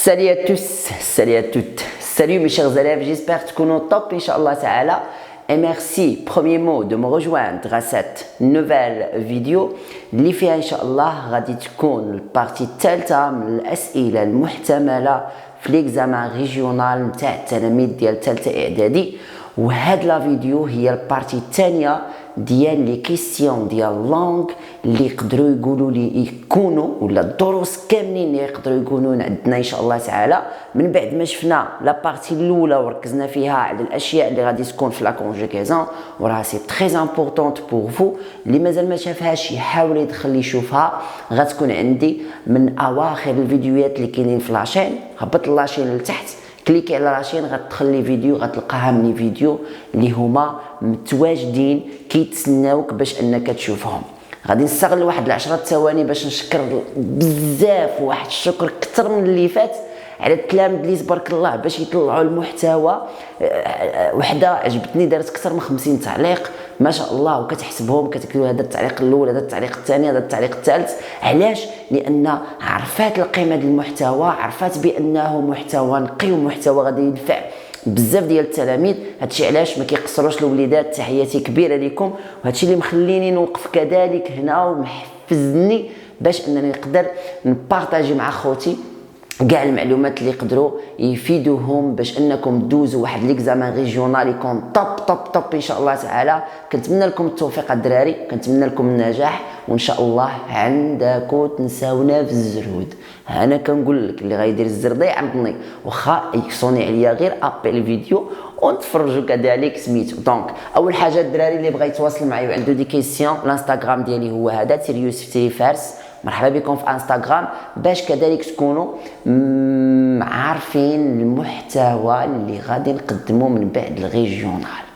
Salut à tous, salut à toutes, salut mes chers élèves, j'espère que تكونوا top Inch'Allah Ta'ala. Et merci, premier mot, de me rejoindre à cette nouvelle vidéo اللي فيها إن شاء الله غادي تكون البارتي الثالثة من الأسئلة المحتملة في ليكزامان ريجيونال نتاع التلاميذ ديال الثالثة إعدادي. وهاد لا فيديو هي البارتي الثانية ديال لي كيستيون ديال لونغ اللي يقدروا يقولوا لي يكونوا ولا الدروس كاملين اللي يقدروا يكونوا عندنا ان شاء الله تعالى من بعد ما شفنا لا بارتي الاولى وركزنا فيها على الاشياء اللي غادي تكون في لا كونجوغيزون وراه سي تري امبورطونط بور فو. اللي مازال ما شافهاش يحاول يدخل يشوفها، غتكون عندي من اواخر الفيديوهات اللي كاينين في لاشين. هبط لاشين لتحت، كليكي على لاشين غتدخل لي فيديو غتلقاها من فيديو اللي هما متواجدين كيتسناوك باش انك تشوفهم. غادي نستغل واحد 10 ثواني باش نشكر بزاف، واحد الشكر اكثر من اللي فات على التلاميذ اللي تبارك الله باش يطلعوا المحتوى. وحده عجبتني دارت اكثر من 50 تعليق ما شاء الله، وكتحسبهم كتكتب هذا التعليق الاول، هذا التعليق الثاني، هذا التعليق الثالث. علاش؟ لان عرفات القيمه ديال المحتوى، عرفات بانه محتوى نقي ومحتوى غادي ينفع بزاف ديال التلاميذ. هادشي علاش ما كيقصروش الوليدات. تحياتي كبيره لكم، وهادشي اللي مخليني نوقف كذلك هنا ومحفزني باش انني نقدر نبارطاجي مع خوتي كاع المعلومات اللي يقدروا يفيدوهم باش انكم دوزوا واحد ليكزامان ريجيونال يكون طب ان شاء الله تعالى. كنتمنى لكم التوفيق الدراري، كنتمنى لكم النجاح، وان شاء الله عندكم تنساونا في الزرود. انا كنقول لك اللي غايدير الزرده يعرضني، واخا يكسوني عليا غير ابي الفيديو ونتفرجوا كذلك سميتو. دونك اول حاجه الدراري اللي بغى يتواصل معايا وعنده دي كيسيون، الانستغرام ديالي هو هذا يوسف تيفارس. مرحبا بكم في انستغرام باش كذلك تكونوا عارفين المحتوى اللي غادي نقدمه من بعد الريجيونال.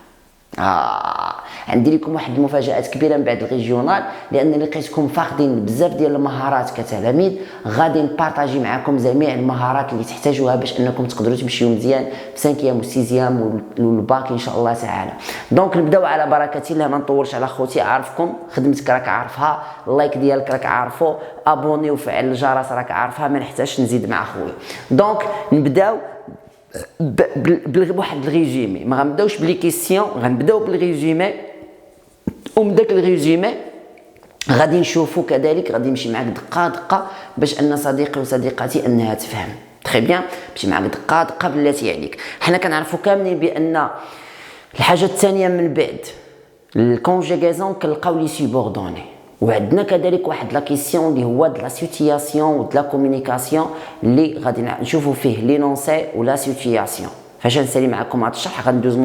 عندي لكم واحد المفاجات كبيره من بعد الريجيونال، لان لقيتكم فاقدين بزاف ديال المهارات كتلاميذ. غادي نبارطاجي معكم جميع المهارات اللي تحتاجوها باش انكم تقدروا تمشيو مزيان في سانكيام وسيزيام والباك ان شاء الله تعالى. دونك نبداو على بركه الله، ما نطولش على خوتي. عارفكم خدمتك راك عارفها، اللايك ديالك راك عارفو، ابوني وفعل الجرس راك عارفها، ما نحتاجش نزيد مع خويا. دونك نبداو بواحد الريجيمي، ما غنبداوش بلي كيسيون، غنبداو بالريجيمي. ومن داك الريجيمي غادي نشوفوا كذلك، غادي نمشي معاك دقه دقه باش ان صديقي وصديقتي انها تفهم تري بيان. نمشي معاك دقه دقه بلاتي عليك. حنا كنعرفوا كاملين بان الحاجه الثانيه من بعد الكونجيغيزون كنلقاو لي سوبوردوني، وعندنا كذلك واحد لا كيسيون اللي هو د لا سيتياسيون و د لا كومونيكاسيون اللي غادي نشوفوا فيه لينونسي ولا سيتياسيون. فاش نسالي معكم هذا الشرح غندوز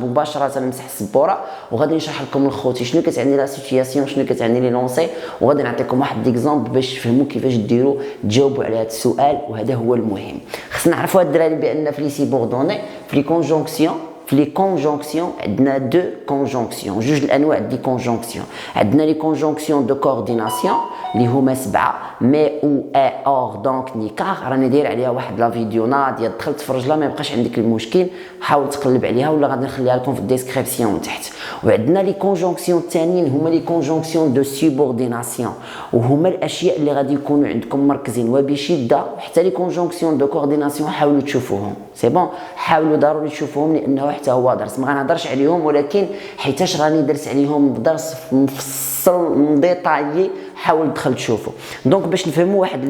مباشره نمسح السبوره وغادي نشرح لكم الخوتي شنو كتعني لا سيتياسيون، شنو كتعني لي لونسي، وغادي نعطيكم واحد ديكزامبل باش تفهموا كيفاش ديروا تجاوبوا على هذا السؤال. وهذا هو المهم. خصنا نعرفوا الدراري بان في لي سيبوردوني في لي كونجونكسيون في لي كونجونكسيون عندنا دو كونجونكسيون، جوج الانواع دي كونجونكسيون. عندنا لي كونجونكسيون دو كورديناسيون اللي هما 7 مي او اي اور دونك نيكار، راني داير عليها واحد لا فيديو ناضيه، دخل تفرج لها ما يبقاش عندك المشكل، حاول تقلب عليها ولا غادي نخليها لكم في الديسكريبسيون تحت. وعندنا لي كونجونكسيون الثانيين هما لي كونجونكسيون دو سوبورديناسيون، وهما الاشياء اللي غادي يكونوا عندكم مركزين وبشده. حتى لي كونجونكسيون دو كورديناسيون حاولوا تشوفوهم، سي بون، حاولوا ضروري تشوفوهم لانه حتى هو درس ما غنهضرش عليهم، ولكن حيتاش راني درت عليهم درس مفصل ديطايي، حاول تدخل تشوفه. دونك باش نفهموا واحد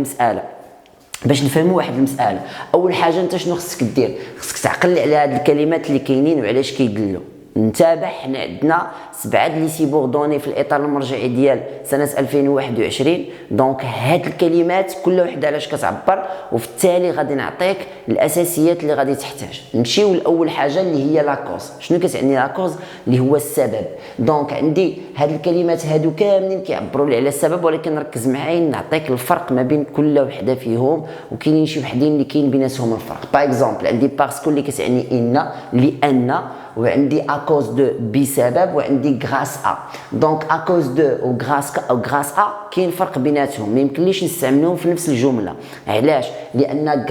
المساله، اول حاجه انت شنو خصك دير؟ خصك تعقل على هاد الكلمات اللي كاينين وعلاش كيدلوا. نتابع. حنا عندنا 7 لي سيبوردوني في الاطار المرجعي ديال سنه 2021. دونك هاد الكلمات كل وحده علاش كتعبر، وفي التالي غادي نعطيك الاساسيات اللي غادي تحتاج. نمشيو لاول حاجه اللي هي لاكوز. شنو كتعني لاكوز؟ اللي هو السبب. دونك عندي هاد الكلمات هادو كاملين كيعبروا لي على السبب، ولكن ركز معايا نعطيك الفرق ما بين كل وحده فيهم، وكاينين شي وحدين اللي كاين بيناتهم الفرق. باغ اكزومبل عندي باسكو اللي كتعني ان، لان، وعندي اكوز دو بسبب، وعندي غراس ا. دونك اكوز دو و غراس ا كاين فرق بيناتهم، ما يمكنليش نستعملوهم في نفس الجمله. علاش؟ لان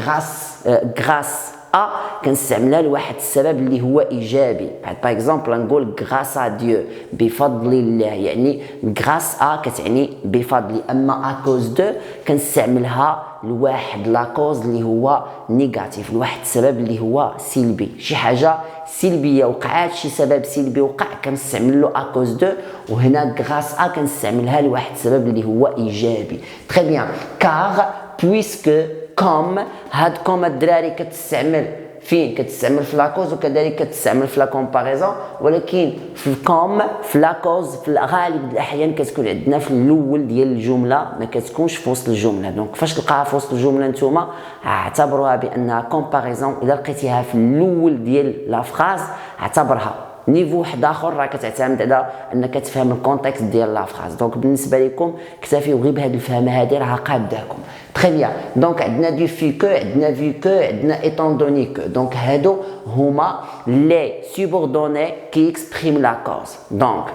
غراس ا كنستعملها لواحد السبب اللي هو ايجابي. باغ اكزومبل نقول غراس ا ديو بفضل الله، يعني غراس ا كتعني بفضل، اما اكوز دو كنستعملها لواحد لاكوز اللي هو نيجاتيف، لواحد السبب اللي هو سلبي، شي حاجه سلبيه وقعات، شي سبب سلبي وقع كنستعمل له اكوز دو، وهنا غراس ا كنستعملها لواحد السبب اللي هو ايجابي. تري بيان. كار بويسكو كوم، هاد كوم الدراري كتستعمل فين؟ كتستعمل في لاكوز وكذلك كتستعمل في لا كومباريزون، ولكن في الكوم في لاكوز في الغالب الاحيان كتكون عندنا في الاول ديال الجمله، ما كتكونش في وسط الجمله. دونك فاش تلقاها في وسط الجمله نتوما اعتبروها بانها كومباريزون. اذا لقيتيها في الاول ديال لا فراز اعتبرها نيفو واحد اخر، راه كتعتمد على انك تفهم الكونتكست ديال لا فراز. دونك بالنسبه لكم اكتفيو غير بهاد الفهمه هادي راه قاداكم. تري بيان. دونك عندنا دو في كو، عندنا في كو، عندنا ايتون دوني كو. دونك هادو هما لي سوبوردوني كي اكسبريم لا كوز. دونك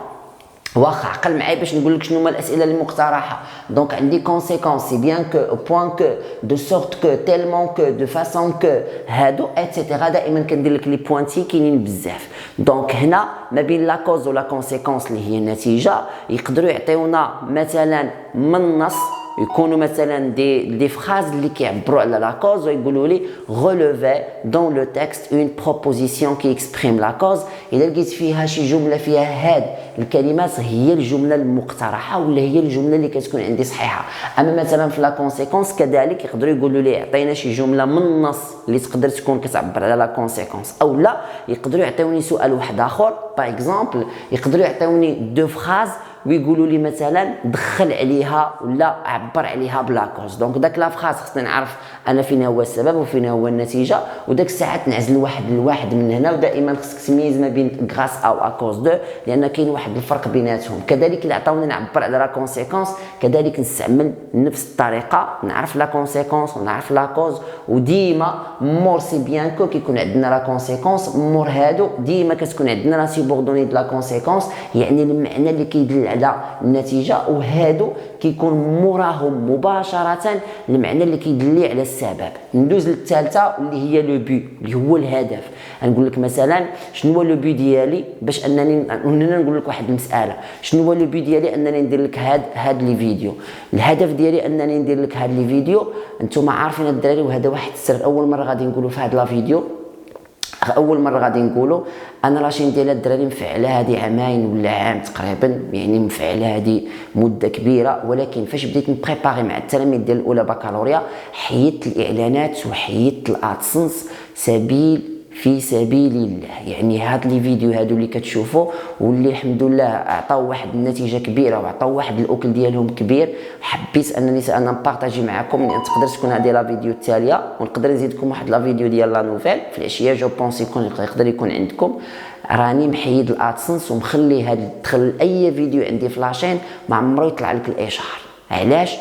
واخا عقل معايا باش نقول لك شنو هما الاسئله المقترحه. دونك عندي كونسيكونس سي بيان كو بوين كو دو سورت كو تيلمون كو دو فاسون كو هادو اتسيتيرا. دائما كندير لك لي بوانتي كاينين بزاف. دونك هنا ما بين لا كوز ولا كونسيكونس اللي هي النتيجه يقدروا يعطيونا مثلا من النص، يكونوا مثلا دي فراز اللي كيعبروا على لا كوز ويقولوا لي relever dans le texte une proposition qui exprime la cause. اذا لقيت فيها شي جمله فيها هاد الكلمات هي الجمله المقترحه ولا هي الجمله اللي كتكون عندي صحيحه. اما مثلا في لا كونسيكونس كذلك يقدروا يقولوا لي عطينا شي جمله من النص اللي تقدر تكون كتعبر على لا كونسيكونس، او لا يقدروا يعطيوني سؤال واحد اخر. باغ اكزومبل يقدروا يعطيوني دو فراز ويقولوا لي مثلا دخل عليها ولا عبر عليها بلا كوز. دونك داك لا فراز خصني نعرف انا فين هو السبب وفين هو النتيجه، وداك الساعات نعزل واحد الواحد من هنا. ودائما خصك تميز ما بين غراس او اكوز دو، لان كاين واحد الفرق بيناتهم. كذلك الا عطاوني نعبر على لا كونسيكونس كذلك نستعمل نفس الطريقه، نعرف لا كونسيكونس ونعرف لا كوز. وديما مور سي بيان كو كيكون عندنا لا كونسيكونس مور هادو ديما كتكون عندنا لا سوبوردوني د لا كونسيكونس، يعني المعنى اللي كيدل على النتيجه، وهادو كيكون موراهم مباشره المعنى اللي كيدل لي على السبب. ندوز للثالثه اللي هي لو بي اللي هو الهدف. نقول لك مثلا شنو هو لو بي ديالي باش انني نقول لك واحد المساله. شنو هو لو بي ديالي؟ انني ندير لك هاد لي فيديو. الهدف ديالي انني ندير لك هاد لي فيديو. نتوما عارفين الدراري، وهذا واحد السر اول مره غادي نقولوا في هاد لا فيديو، اول مره غادي نقولوا انا راشين ديال الدراري مفعله هذه عامين ولا عام تقريبا، يعني مفعله هذه مده كبيره. ولكن فاش بديت نبريباري مع التلاميذ ديال الاولى بكالوريا حيدت الاعلانات وحيدت الادسنس في سبيل الله. يعني هاد لي فيديو هادو اللي كتشوفوا واللي الحمد لله عطاو واحد النتيجه كبيره وعطاو واحد الاكل ديالهم كبير، حبيت انني انا نبارطاجي معكم. يعني تقدر تكون هذه لا فيديو التاليه، ونقدر نزيدكم واحد لا فيديو ديال لا نوفيل في العشيه. جو بونس يقدر يكون عندكم. راني محيد الادسنس ومخلي هاد تدخل اي فيديو عندي في لاشين ما عمرو يطلع لك الاشعار. علاش؟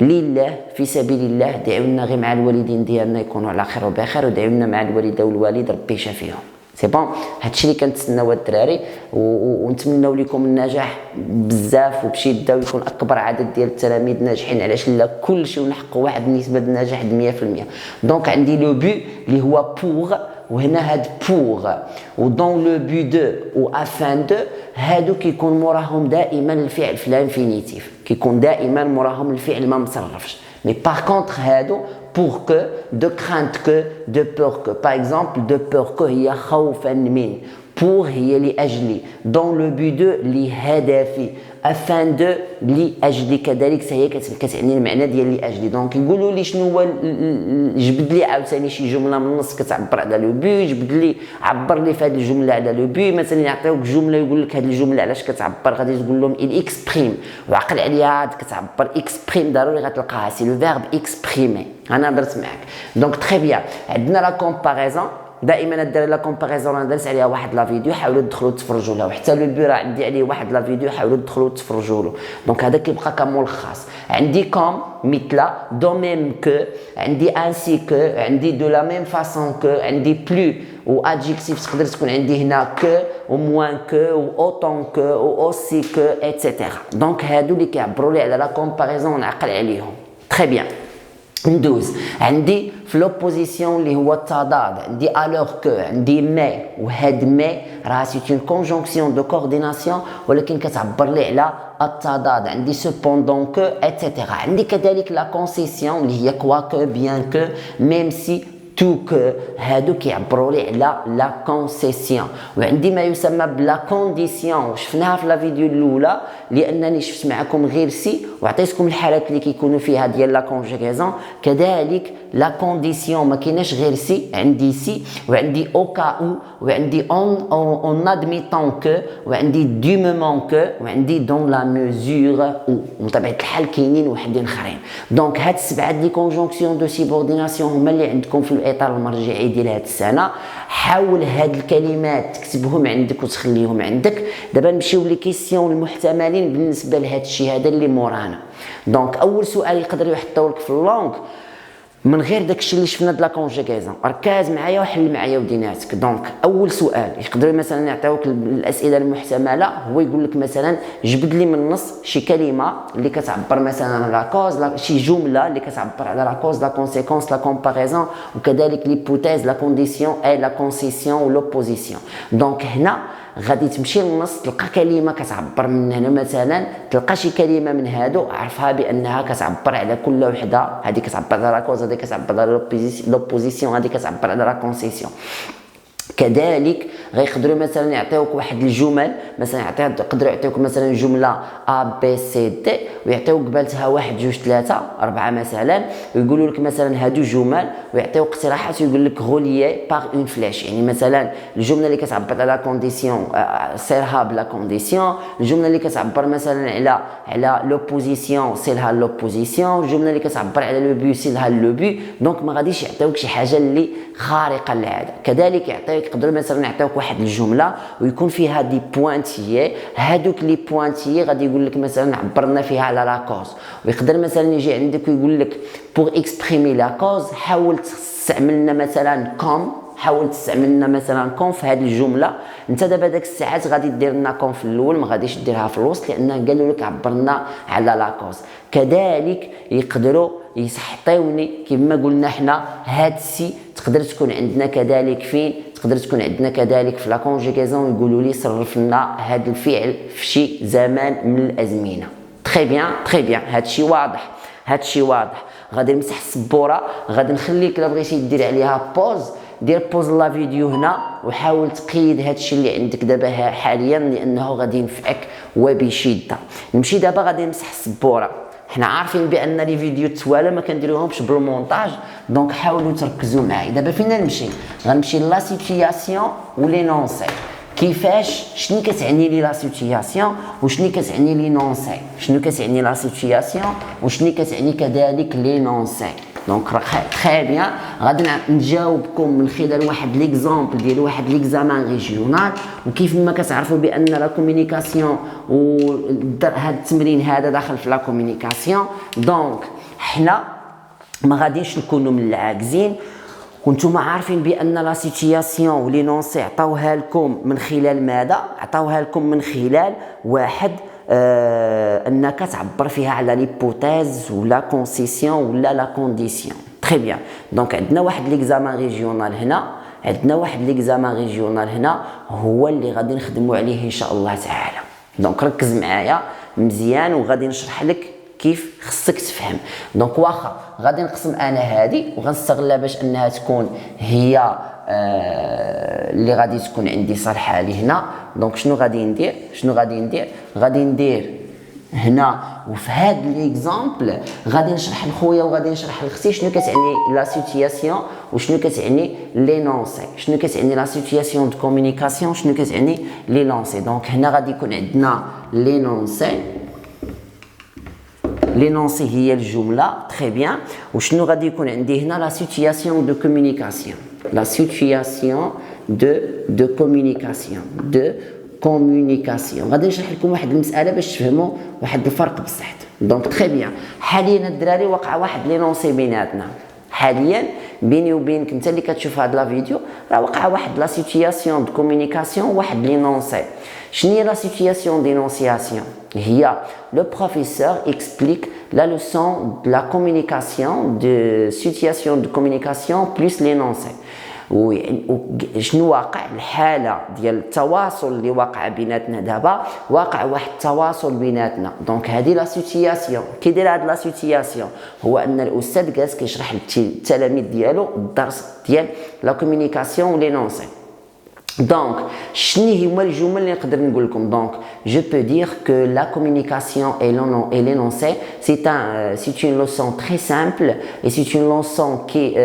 لله في سبيل الله. دعونا غير مع الوالدين ديالنا يكونوا على خير وبخير، ودعونا مع الوالده والوالد ربي يشافيهم. سي بون، هادشي اللي كنتسناو الدراري، ونتمنوا لكم النجاح بزاف وبشده، ويكون اكبر عدد ديال التلاميذ ناجحين. علاش لا كلشي ونحققوا واحد النسبه ديال النجاح 100%. دونك عندي لو بو اللي هو بوغ، وهنا هاد بوغ ودون لو بو دو و افان دو هادو كيكون موراهم دائما الفعل في الانفينيتيف، كيكون دائما موراهم الفعل ما مصرفش. مي باغ كونطخ هادو pour que, de crainte que, de peur que. Par exemple, de peur que هي خوفا من، pour هي لأجلي، dans le but de لهدفي، afin de لأجلي كذلك هي كتعني المعنى ديال لأجلي. دونك يقولوا لي شنو هو، جبد لي عاوتاني شي جمله من النص كتعبر على لو بي، جبد لي عبر لي في هذه الجمله على لو بي. مثلا يعطيوك جمله يقول لك هذه الجمله علاش كتعبر، غادي تقول لهم il exprime، وعقل عليها عاد كتعبر exprime ضروري غتلقاها سي لو فيرب exprimer. انا درت معاك. دونك تري بيان. عندنا لا كومباريزون، دائما الدراري لا كومباريزون انا درت عليها واحد لا فيديو، حاولوا تدخلوا تفرجوا لها. وحتى لو بي راه عندي عليه واحد لا فيديو، حاولوا تدخلوا تفرجوا له. دونك هذا كيبقى كملخص. عندي كوم مثل، دو ميم كو، عندي انسي كو، عندي دو لا ميم فاسون كو، عندي بلو و ادجيكتيف تقدر تكون عندي هنا كو و موان كو و اوتون كو و اوسي كو اتسيتيرا. دونك هادو اللي كيعبروا لي على لا كومباريزون نعقل عليهم. تري بيان. ندوز عندي في لوبوزيسيون اللي هو التضاد، عندي الوغ كو، عندي مي، وهاد مي راه سي اون كونجونكسيون دو كورديناسيون ولكن كتعبر لي على التضاد. عندي سوبوندون كو اتسيتيرا. عندي كذلك لا كونسيسيون اللي هي كواكو بيان كو ميم سي تو كو، هادو كيعبروا لي على لا كونسيسيون. وعندي ما يسمى بلا كونديسيون، شفناها في لا فيديو الاولى لانني شفت معكم غير سي وعطيتكم الحالات اللي كيكونوا فيها ديال لا كونجيغيزون. كذلك لا كونديسيون ما كايناش غير سي، عندي سي وعندي او كا او وعندي اون ادميتون كو وعندي دو مومون كو وعندي دون لا ميزور او. بطبيعه الحال كاينين وحدين اخرين. دونك هاد السبعه دي كونجونكسيون دو سيبورديناسيون هما اللي عندكم في الاطار المرجعي ديال هاد السنه. حاول هاد الكلمات تكتبهم عندك وتخليهم عندك. دابا نمشيو لي كيسيون المحتملين بالنسبه لهاد الشيء هذا اللي مورانا. دونك اول سؤال يقدروا يحطوا لك في اللونغ من غير داكشي اللي شفنا د لا كونجيغيزون، ركز معايا وحل معايا وديناتك. دونك اول سؤال يقدروا مثلا يعطيوك الاسئله المحتمله، هو يقول لك مثلا جبد لي من النص شي كلمه اللي كتعبر مثلا على لا كوز، شي جمله اللي كتعبر على لا كوز، لا كونسيكونس، لا كومباريزون، وكذلك ليبوتيز، لا كونديسيون اي لا كونسيسيون ولوبوزيسيون. دونك هنا غادي تمشي للنص تلقى كلمه كتعبر من هنا، مثلا تلقى شي كلمه من هادو عرفها بانها كتعبر على كل وحده، هذه كتعبر على لا كوز، هذه كتعبر على لوبوزيسيون، هذه كتعبر على لا كونسيسيون. كذلك غيقدروا مثلا يعطيوك واحد الجمل، مثلا يقدروا يعطيوك مثلا جمله ا بي سي دي ويعطيوك قبالتها 1 2 3 4 مثلا، ويقولوا لك مثلا هادو جمل ويعطيو اقتراحات ويقول لك غوليي باغ اون فلاش. يعني مثلا الجمله اللي كتعبر على لا كونديسيون سيرها بلا كونديسيون، الجمله اللي كتعبر مثلا على لوبوزيسيون سيرها لوبوزيسيون، الجمله اللي كتعبر على لو بي سيرها لو بي. دونك ما غاديش يعطيوك شي حاجه اللي خارقه للعاده. كذلك يقدروا مثلا يعطيوك واحد الجمله ويكون فيها دي بوانتيي، هادوك لي بوانتيي غادي يقول لك مثلا عبرنا فيها على لا كوز. ويقدر مثلا يجي عندك ويقول لك بور اكسبريمي لا كوز حاول تستعمل لنا مثلا كوم، حاول تستعمل لنا مثلا كون في هذه الجمله. انت دابا داك الساعات غادي دير لنا كون في الاول، ما غاديش ديرها في الوسط لان قالوا لك عبرنا على لا كوز. كذلك يقدروا يحطيوني كما قلنا حنا هاد السي تقدر تكون عندنا كذلك فين، تقدر تكون عندنا كذلك في لا كونجيغيزون، يقولوا لي صرف لنا هذا الفعل في شي زمان من الازمنه. تري بيان هادشي واضح، هادشي واضح. غادي نمسح السبوره، غادي نخليك الا بغيتي دير عليها بوز، دير بوز لا فيديو هنا وحاول تقيد هادشي اللي عندك دابا حاليا لانه غادي ينفعك وبشده. نمشي دابا غادي نمسح السبوره. حنا عارفين بان لي فيديو توالى ما كنديروهمش بالمونتاج، دونك حاولوا تركزوا معايا. دابا فين نمشي؟ غنمشي لا سيتوياسيون ولينونسي. كيفاش شنو كتعني لي لا سيتوياسيون وشنو كتعني لينونسي؟ شنو كتعني لا سيتوياسيون وشنو كتعني كذلك لينونسي؟ دونك تري بيان. غادي نجاوبكم من خلال واحد ليكزامبل ديال واحد ليكزامان ريجيونال. وكيف ما كتعرفوا بان لا كومونيكاسيون وهذا التمرين هذا داخل في لا كومونيكاسيون، دونك حنا ما غاديش نكونوا من العاجزين. وانتم عارفين بان لا سيتوياسيون ولينونسي عطاوها لكم من خلال ماذا؟ عطاوها لكم من خلال واحد انك تعبر فيها على ليبوتيز ولا كونسيسيون ولا لا كونديسيون. تري بيان. دونك عندنا واحد ليكزامان ريجيونال هنا، عندنا واحد ليكزامان ريجيونال هنا هو اللي غادي نخدموا عليه ان شاء الله تعالى. دونك ركز معايا مزيان وغادي نشرح لك كيف خصك تفهم. دونك واخا غادي نقسم انا هذه وغنستغلها باش انها تكون هي اللي غادي تكون عندي صالحه لي هنا. دونك شنو غادي ندير؟ غادي ندير هنا وفي هاد ليكزامبل غادي نشرح لخويا وغادي نشرح لختي شنو كتعني لا سيتوياسيون وشنو كتعني لينونسي، شنو كتعني لا سيتوياسيون دو كومونيكاسيون، شنو كتعني لينونسي. دونك هنا غادي يكون عندنا لينونسي. لينونسي هي الجمله. تري بيان. وشنو غادي يكون عندي هنا؟ لا سيتوياسيون دو كومونيكاسيون. لا سيتوياسيون دو كومونيكاسيون. غادي نشرح لكم واحد المساله باش تفهموا واحد الفرق بصح. دونك تري بيان. حاليا الدراري وقع واحد لينونسي بيناتنا. حاليا بيني وبينك انت اللي كتشوف هاد لا فيديو راه وقع واحد لا سيتوياسيون دو كومونيكاسيون واحد لينونسي. شنو هي لا سيتوياسيون دينونسياسيون؟ هي لو بروفيسور اكسبليك لا لوسون دو لا كومونيكاسيون دو سيتوياسيون دو كومونيكاسيون بلس لينونسي. شنو واقع الحاله ديال التواصل اللي واقع بيناتنا دابا، واقع واحد التواصل بيناتنا. دونك هذه لا سيتوياسيون. كي داير هاد لا سيتوياسيون هو ان الاستاذ جالس كيشرح للتلاميذ ديالو الدرس ديال لا كومونيكاسيون لينونسي. Donc, شنو هما الجمل اللي نقدر نقول لكم؟ Donc, je peux dire que la communication et l'énoncé, c'est une leçon très simple et c'est une leçon qui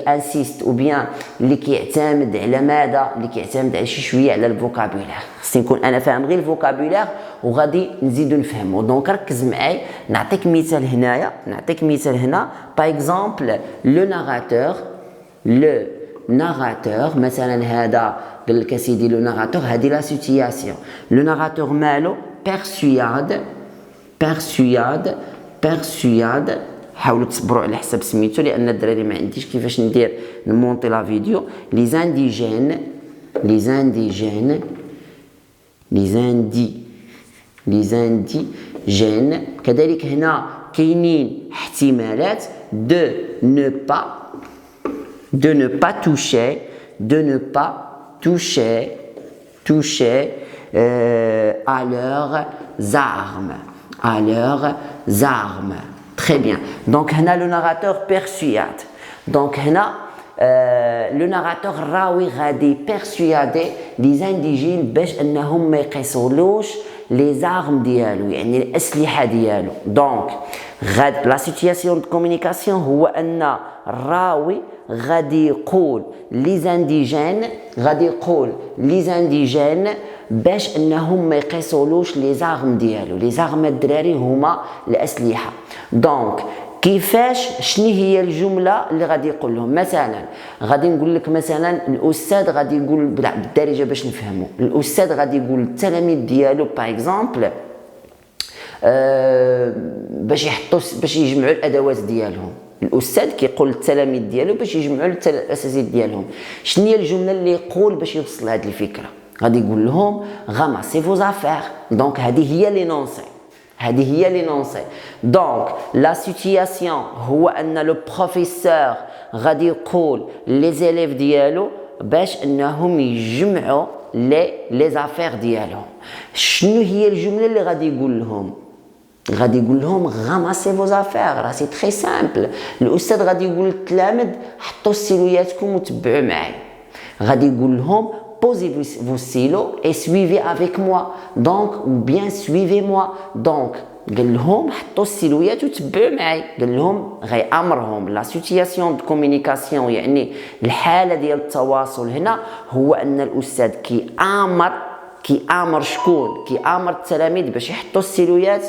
insiste ou bien اللي كيعتمد على ماذا؟ اللي كيعتمد على شي شويه على الفوكابولير. خصني نكون انا فاهم غير الفوكابولير وغادي نزيدو نفهمو. دونك ركز معايا، نعطيك مثال هنايا، باغ اكزومبل لو narrateur مثلا هذا قال لك سيدي لو ناراتور هذه لا سيتوياسيون. لو ناراتور مالو بيرسوياد حاولوا تصبروا على حسب سميتو لان الدراري ما عنديش كيفاش ندير نمونطي لا فيديو. لي زانديجين كذلك هنا كاينين احتمالات de ne pas toucher à leurs armes. Très bien. Donc, هنا le narrateur persuade. Donc, هنا le narrateur راوي غادي persuader les indigènes باش انهم ما يقيسولوش les armes ديالو، يعني الأسلحة ديالو. Donc, la situation de communication هو أن الراوي غادي يقول لي زانديجين باش انهم ما يقيسولوش لي زارم ديالو. لي زارم الدراري هما الاسلحه. دونك كيفاش شنو هي الجمله اللي غادي يقول لهم؟ مثلا غادي نقول لك مثلا الاستاذ غادي يقول بالدارجه باش نفهموا، الاستاذ غادي يقول للتلاميذ ديالو باغ اكزومبل باش يجمعوا الادوات ديالهم. الاستاذ كيقول للتلاميذ ديالو باش يجمعوا الاساسيات ديالهم. شنو هي الجمله اللي يقول باش يوصل لهذه الفكره؟ غادي يقول لهم غاماسي فوز افير. دونك هذه هي لينونسي. دونك لا سيتوياسيون هو ان لو بروفيسور غادي يقول لي زيليف ديالو باش انهم يجمعوا لي زافير ديالهم. شنو هي الجمله اللي غادي يقول لهم؟ غادي يقول لهم غاماسي فوز افير. راه سي تري سامبل. الاستاذ غادي يقول للتلاميذ حطوا ستيلوياتكم وتبعوا معايا. غادي يقول لهم posez vos stylos et suivez avec moi. Donc ou bien suivez-moi. Donc قال لهم حطوا السيلويات وتبعوا معايا. قال لهم غيامرهم لا سيتوياسيون دو كومونيكاسيون، يعني الحاله ديال التواصل هنا هو ان الاستاذ كيامر شكون؟ كيامر التلاميذ باش يحطوا السيلويات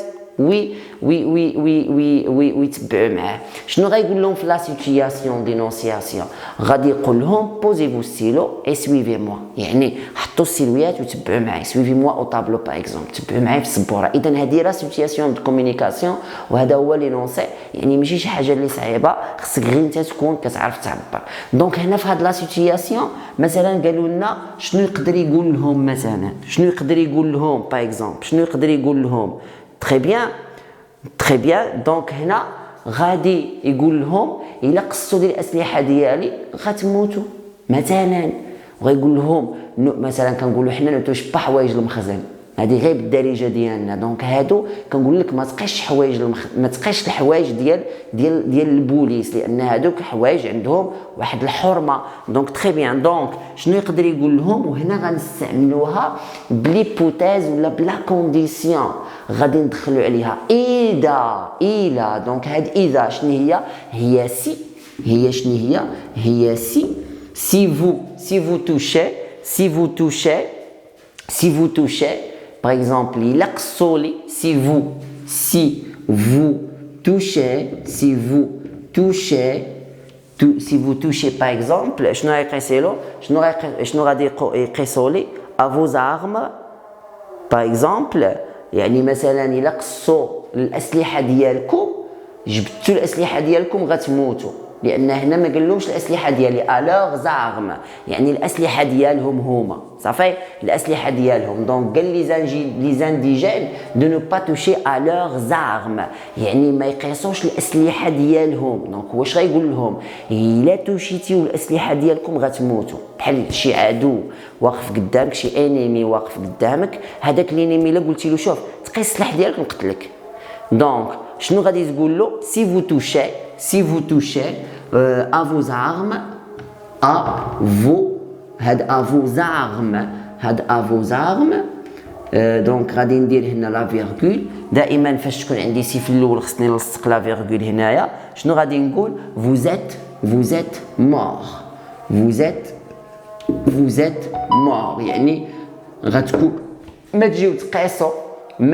ويتبعوا معاه. شنو غايقول لهم في لا سيتوياسيون دينونسياسيون؟ غادي يقول لهم بوزي فو ستيلو اي سويفي موا، يعني حطوا السيلويات وتبعوا معايا. سويفي موا او طابلو باغ اكزومبل، تبعوا معايا في السبوره. اذا هذه لا سيتوياسيون دو كومونيكاسيون وهذا هو لينونسي، يعني ماشي شي حاجه اللي صعيبه، خصك غير انت تكون كتعرف تعبر. دونك هنا في هاد لا سيتوياسيون مثلا قالوا لنا شنو يقدر يقول لهم، مثلا شنو يقدر يقول لهم باغ اكزومبل، شنو يقدر يقول لهم؟ تري بيان. دونك هنا غادي يقول لهم الا قصوا ديال الاسلحه ديالي غتموتوا مثلا، وغيقول لهم مثلا كنقولوا حنا نتوش با حوايج المخزن، هذه غير بالدارجه ديالنا. دونك هادو كنقول لك ما تقيش حوايج ما تقيش الحوايج ديال البوليس، لان هادوك حوايج عندهم واحد الحرمه. دونك تري بيان. دونك شنو يقدر يقول لهم؟ وهنا غنستعملوها بليبوتيز ولا بلا كونديسيون، غادي ندخلوا عليها اذا. دونك هاد اذا شنو هي؟ هي شنو هي si vous touchez par exemple il اقصولي si vous touchez par exemple شنو غيقيسيلو؟ شنو غادي يقيسولي؟ à vos armes par exemple، يعني مثلا الا قصوا الاسلحه ديالكم، جبتوا الاسلحه ديالكم غتموتوا. لان هنا ما قالهمش الاسلحه ديالي الوغ زارم، يعني الاسلحه ديالهم هما صافي، الاسلحه ديالهم. دونك قال لي زانديجين دو نو با توشي الوغ زارم، يعني ما يقيسوش الاسلحه ديالهم. دونك واش غايقول لهم؟ الا توشيتيو الاسلحه ديالكم غتموتوا، بحال شي عدو واقف قدامك، شي انيمي واقف قدامك، هذاك الانيمي الا قلتي له شوف تقيس السلاح ديالك نقتلك. دونك شنو غادي تقول له؟ si vous touchez à vos armes, à vos armes دونك غادي ندير هنا لا فيرغول. دائما فاش تكون عندي سي في الاول خصني نلصق لا فيرغول هنايا. شنو غادي نقول؟ vous êtes mort، vous êtes mort، يعني غتكون ما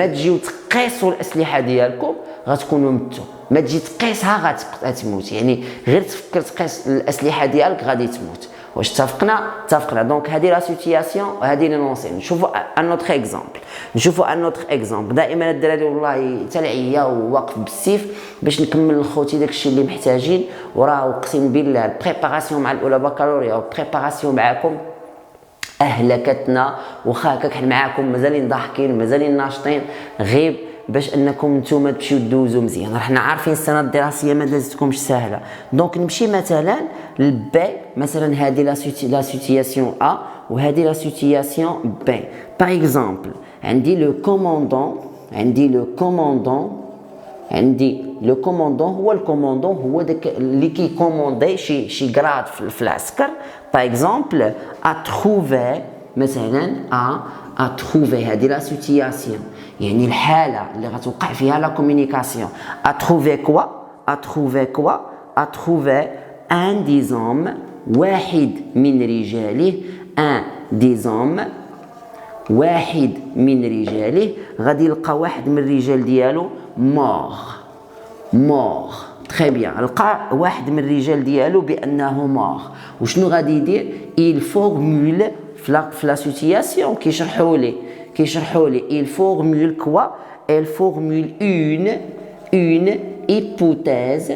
تجيو تقيسوا الاسلحه ديالكم غتكونوا متوا، ما تجي تقيسها غتموت، يعني غير تفكر تقيس الاسلحه ديالك غادي تموت. واش اتفقنا؟ دونك هذه لا سيتياسيون، هذه لي نونسي. نشوفوا ان اوتر اكزامبل. دائما الدراري والله حتى العيا وواقف بالسيف باش نكمل لخوتي داكشي اللي محتاجين، وراه اقسم بالله البريباراسيون مع الاولى بكالوريا والبريباراسيون معاكم اهلكتنا. واخا هكاك حنا معاكم مازالين ضاحكين مازالين ناشطين، غير باش انكم نتوما تمشيو دوزو مزيان. راحنا عارفين السنه الدراسيه ما دازتكمش سهله. دونك نمشي مثلا للبي، مثلا هذه لا سيتياسيون ا وهذه لا سيتياسيون بي. باغ اكزومبل عندي لو كوموندون هو الكوموندون هو داك اللي كيكوموندي شي غراد في العسكر. باغ اكزومبل اتروفي، مثلا اتروفي هذه لا سيتياسيون، يعني الحاله اللي غتوقع فيها لا كومونيكاسيون. اتروفي ان دي زوم، واحد من رجاله، واحد من رجاله غادي يلقى واحد من الرجال ديالو مور. تري بيان، لقى واحد من الرجال ديالو بانه مور. وشنو غادي يدير؟ il formule في لا سيتياسيون كيشرحوا لي il formule quoi؟ il formule une hypothèse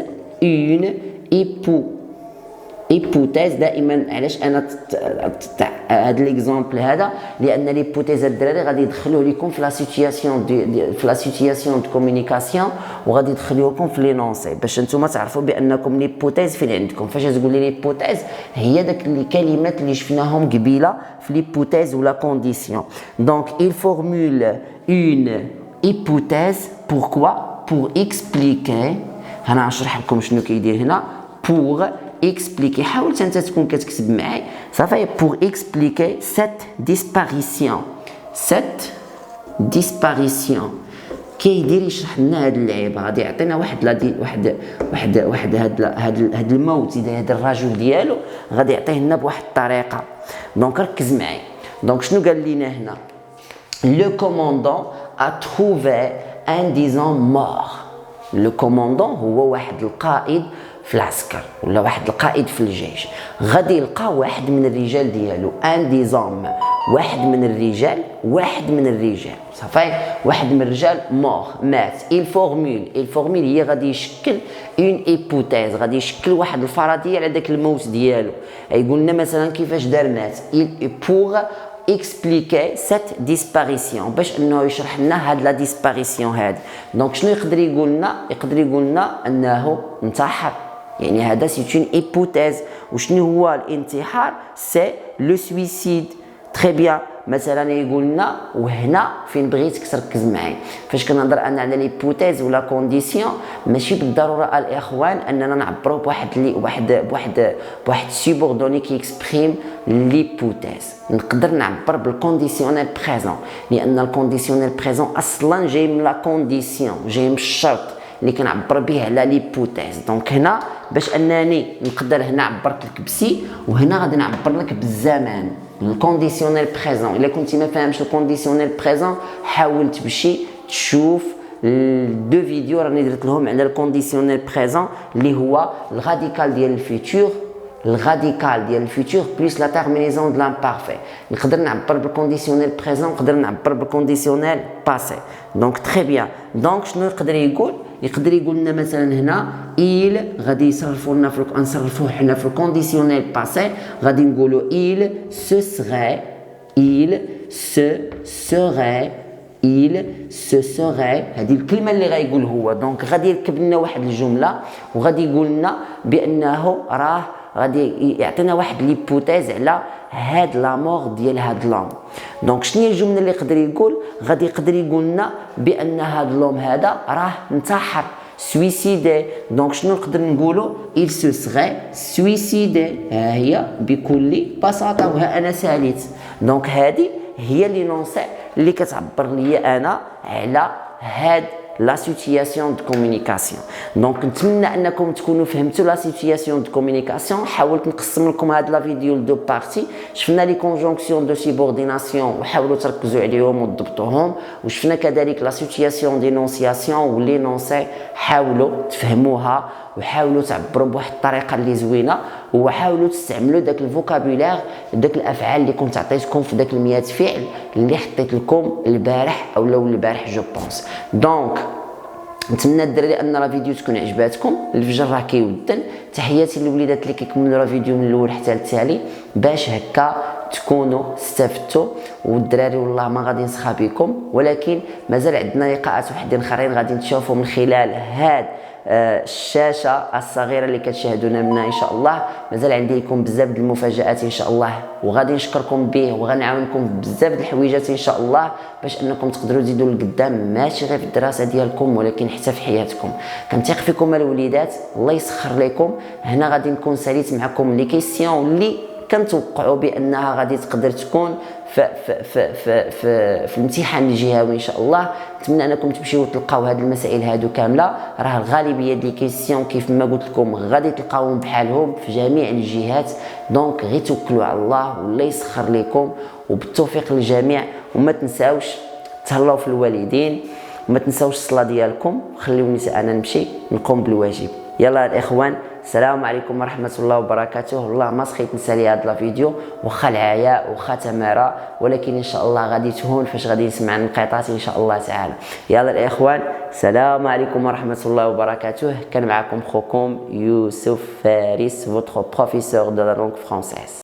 ايبوتيز. دائما علاش انا هذا ليكزامبل هذا؟ لان ليبوتيز الدراري غادي يدخلوه لكم في لا سيتياسيون دو كومونيكاسيون، وغادي يدخلوه لكم في لينونسي باش نتوما تعرفوا بانكم ليبوتيز فين عندكم. فاش تقول لي ليبوتيز هي داك الكلمات اللي شفناهم قبيله في ليبوتيز ولا كونديسيون. دونك il formule une hypothèse. pourquoi؟ pour expliquer. انا نشرح لكم شنو كيدير هنا. pour expliquer، حاول انت تكون كتكتب معايا صافي. pour expliquer cette disparition كيدير يشرح لنا هاد اللعيبه. غادي يعطينا واحد هاد الموت، هاد الرجل ديالو غادي يعطيه لنا بواحد الطريقه. دونك ركز معايا. دونك شنو قال لنا هنا؟ لو كوموندون a trouvé un disant mort. لو كوموندون هو واحد القائد في العسكر ولا واحد القائد في الجيش، غادي يلقى واحد من الرجال ديالو ان دي زوم، واحد من الرجال صافي، واحد من الرجال مور مات. il formule هي غادي يشكل اون ايبوتيز، غادي يشكل واحد الفرضيه على داك الموت ديالو. يقول لنا مثلا كيفاش دار مات. pour expliquer cette disparition، باش انه يشرح لنا هاد لا ديسباريسيون هادي. دونك شنو يقدر يقول لنا؟ انه انتحر، يعني هذا سي اون ايبوتيز. وشنو هو الانتحار؟ سي لو سويسيد. تري بيان. مثلا يقول لنا، وهنا فين بغيتك تركز معايا فاش كنهضر انا على ليبوتيز ولا كونديسيون، ماشي بالضروره الاخوان اننا نعبروا بواحد سوبوردوني كي اكسبريم ليبوتيز. نقدر نعبر بالكونديسيونيل بريزون، لان الكونديسيونيل بريزون اصلا جاي من لا كونديسيون، جاي من الشرط اللي كنعبر به على ليبوتيز. دونك هنا باش انني نقدر هنا عبرت لك بسي، وهنا غادي نعبر لك بالزمان الكونديسيونيل بريزون. الا كنتي ما فاهمش الكونديسيونيل بريزون حاول تمشي تشوف دو فيديو راني درت لهم على الكونديسيونيل بريزون اللي هو الغاديكال ديال الفيتور بلس لا تيرمينيزون دو لامبارفي. نقدر نعبر بالكونديسيونيل بريزون، نقدر نعبر بالكونديسيونيل باسي. دونك تري بيان. دونك شنو يقدر يقول؟ يقدر يقول لنا مثلا هنا il غادي يصرفوا لنا نصرفوه حنا في الكونديسيونيل باسي غادي نقولوا il se serait هذه الكلمه اللي غايقول هو. دونك غادي يركب لنا واحد الجمله وغادي يقول لنا بانه راه غادي يعطينا واحد ليبوتيز على هاد لا مور ديال هاد لوم. دونك شنو هي الجمله اللي يقدر يقول؟ غادي يقدر يقول لنا بان هاد لوم هذا راه انتحر سويسيدي. دونك شنو نقدر نقولوا؟ il se serait suicidé. ها هي بكل بساطه وها انا ساليت. دونك هذه هي لي نونسي اللي كتعبر ليا انا على هاد لا سيتياسيون دو كومونيكاسيون. دونك نتمنى انكم تكونوا فهمتوا لا سيتياسيون دو كومونيكاسيون. حاولت نقسم لكم هاد لا فيديو لدو بارتي. شفنا لي كونجونكسيون دو سيبورديناسيون وحاولوا تركزوا عليهم وتضبطوهم، وشفنا كذلك لا سيتياسيون دينونسياسيون ولي نونسي حاولوا تفهموها وحاولوا تعبروا بواحد الطريقه اللي زوينه، وحاولوا تستعملوا داك الفوكابولير داك الافعال اللي كنت عطيتكم في داك 100 فعل اللي حطيت لكم البارح او لو البارح جو بونس. دونك نتمنى الدراري ان لا فيديو تكون عجباتكم. الفجر راه كيودن. تحياتي للوليدات اللي كيكملوا لا فيديو من الاول حتى للتالي باش هكا تكونوا استفدتوا. والدراري والله ما غادي نسخى بكم، ولكن مازال عندنا لقاءات وحدين اخرين غادي تشوفوا من خلال هاد الشاشه الصغيره اللي كتشاهدونا منها ان شاء الله. مازال عندي لكم بزاف د المفاجات ان شاء الله، وغادي نشكركم به وغنعاونكم بزاف د الحويجات ان شاء الله باش انكم تقدروا تزيدوا لقدام، ماشي غير في الدراسه ديالكم ولكن حتى في حياتكم. كنثق فيكم الوليدات، الله يسخر لكم. هنا غادي نكون ساليت معكم لي كيسيون اللي كنتوقعوا بانها غادي تقدر تكون في الامتحان الجهوي ان شاء الله. نتمنى انكم تمشيو تلقاو هذه المسائل هادو كامله. راه الغالبيه ديال الكيسيون كيف ما قلت لكم غادي تلقاوهم بحالهم في جميع الجهات. دونك غير توكلوا على الله والله يسخر لكم، وبالتوفيق للجميع. وما تنساوش تهلاو في الوالدين، وما تنساوش الصلاه ديالكم. خليوني انا نمشي نقوم بالواجب. يلا الاخوان، السلام عليكم ورحمه الله وبركاته. والله ما سخيت نسالي هذا الفيديو واخا العياء واخا تماره، ولكن ان شاء الله غادي تهون فاش غادي نسمع النقاطات ان شاء الله تعالى. يلا الاخوان، السلام عليكم ورحمه الله وبركاته. كان معكم خوكم يوسف فارس، votre professeur de la langue française.